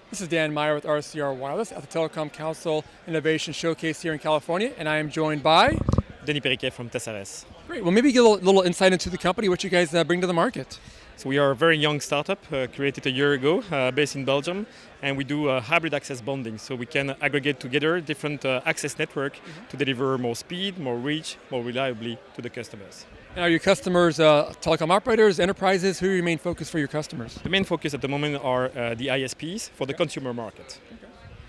This is Dan Meyer with RCR Wireless at the Telecom Council Innovation Showcase here in California, and I am joined by... Denis Periquest from Tessares. Great. Well, maybe get a little insight into the company, what you guys bring to the market. So we are a very young startup, created a year ago, based in Belgium, and we do hybrid access bonding. So we can aggregate together different access network to deliver more speed, more reach, more reliably to the customers. And are your customers telecom operators, enterprises? Who are your main focus for your customers? The main focus at the moment are the ISPs for the consumer market.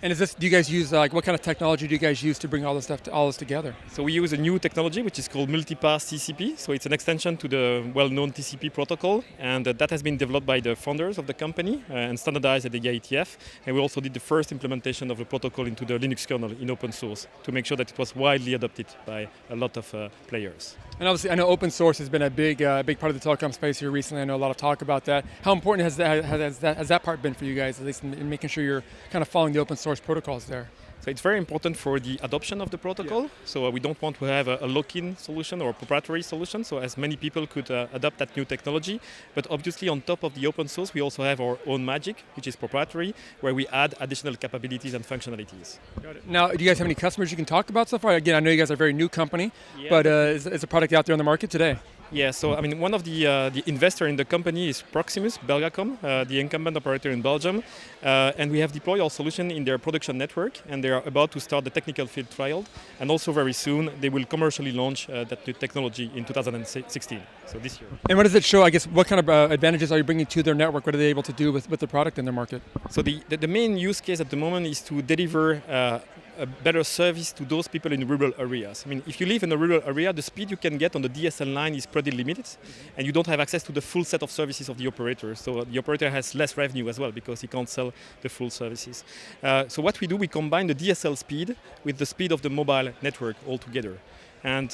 And do you guys use, what kind of technology do you guys use to bring all this together? So we use a new technology which is called multipass TCP. So it's an extension to the well-known TCP protocol, and that has been developed by the founders of the company and standardized at the IETF. And we also did the first implementation of the protocol into the Linux kernel in open source to make sure that it was widely adopted by a lot of players. And obviously, I know open source has been a big part of the telecom space here recently. I know a lot of talk about that. How important has that part been for you guys, at least in making sure you're kind of following the open source protocols there? So it's very important for the adoption of the protocol. Yeah. So we don't want to have a lock-in solution or a proprietary solution, so as many people could adopt that new technology. But obviously on top of the open source, we also have our own magic, which is proprietary, where we add additional capabilities and functionalities. Got it. Now, do you guys have any customers you can talk about so far? Again, I know you guys are a very new company, but is the product out there on the market today? Yeah, so I mean, one of the investor in the company is Proximus, Belgacom, the incumbent operator in Belgium, and we have deployed our solution in their production network, and they are about to start the technical field trial, and also very soon they will commercially launch that new technology in 2016, so this year. And what does it show, I guess, what kind of advantages are you bringing to their network? What are they able to do with the product in their market? So the main use case at the moment is to deliver a better service to those people in rural areas. I mean, if you live in a rural area, the speed you can get on the DSL line is pretty limited, and you don't have access to the full set of services of the operator. So the operator has less revenue as well because he can't sell the full services. So what we do, we combine the DSL speed with the speed of the mobile network altogether. And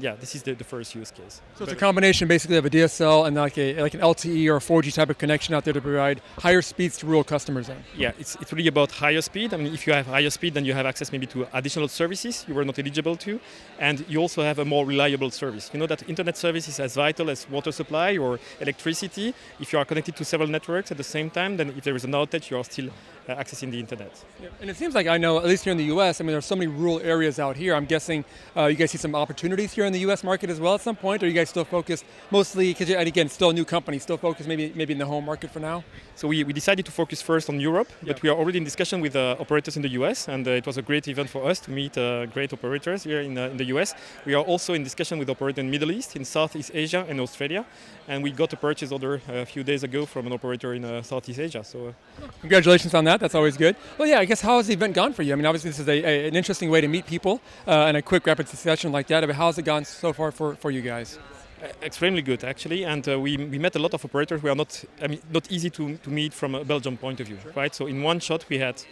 yeah, this is the first use case. So it's a combination basically of a DSL and like an LTE or a 4G type of connection out there to provide higher speeds to rural customers then? Yeah, it's really about higher speed. I mean, if you have higher speed, then you have access maybe to additional services you were not eligible to, and you also have a more reliable service. You know that internet service is as vital as water supply or electricity. If you are connected to several networks at the same time, then if there is an outage, you are still accessing the internet. Yeah. And it seems like, I know, at least here in the US, I mean, there's so many rural areas out here. I'm guessing you guys see some opportunities here in the US market as well at some point, or are you guys still focused mostly, because again, still a new company, still focused maybe in the home market for now? So we decided to focus first on Europe, but we are already in discussion with operators in the US, and it was a great event for us to meet great operators here in the US. We are also in discussion with operators in the Middle East, in Southeast Asia and Australia, and we got a purchase order a few days ago from an operator in Southeast Asia. So congratulations on that. That's always good. Well, yeah, I guess how has the event gone for you? I mean, obviously this is an interesting way to meet people and a quick rapid discussion like that, but how has it gone so far for you guys? Extremely good, actually, and we met a lot of operators who are not easy to meet from a Belgian point of view, right? So in one shot we had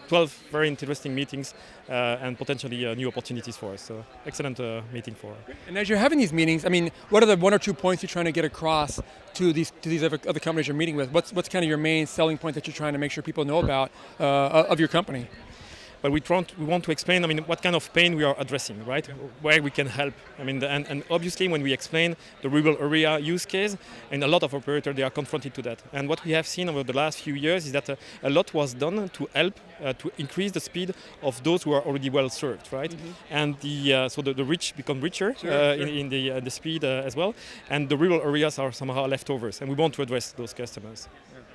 12 very interesting meetings and potentially new opportunities for us. So excellent meeting for us. And as you're having these meetings, I mean, what are the one or two points you're trying to get across to these other companies you're meeting with? What's kind of your main selling point that you're trying to make sure people know about of your company? But we want to explain, I mean, what kind of pain we are addressing, right? Where we can help. I mean, and obviously when we explain the rural area use case, and a lot of operators, they are confronted to that. And what we have seen over the last few years is that a lot was done to help to increase the speed of those who are already well served, right? And so the rich become richer in the speed as well, and the rural areas are somehow leftovers, and we want to address those customers.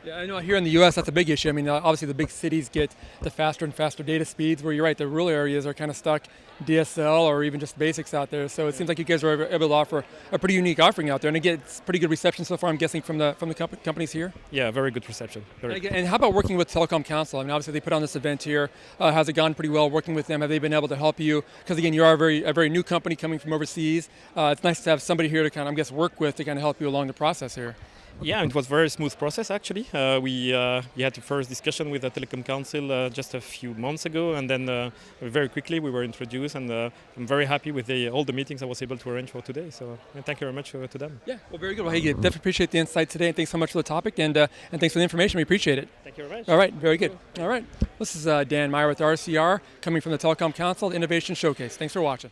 Yeah, I know here in the U.S. that's a big issue. I mean, obviously the big cities get the faster and faster data speeds, where you're right, the rural areas are kind of stuck DSL or even just basics out there. So it seems like you guys are able to offer a pretty unique offering out there, and again, it's pretty good reception so far, I'm guessing, from the companies here. Yeah, very good reception. And how about working with Telecom Council? I mean, obviously they put on this event here. Has it gone pretty well working with them? Have they been able to help you? Because again, you are a very new company coming from overseas. It's nice to have somebody here to kind of, I guess, work with to kind of help you along the process here. Yeah, it was a very smooth process actually. We had the first discussion with the Telecom Council just a few months ago, and then very quickly we were introduced, and I'm very happy with all the meetings I was able to arrange for today. So thank you very much to them. Yeah, well, very good. Well, hey, definitely appreciate the insight today, and thanks so much for the topic, and thanks for the information. We appreciate it. Thank you very much. All right, very good. All right, this is Dan Meyer with RCR, coming from the Telecom Council Innovation Showcase. Thanks for watching.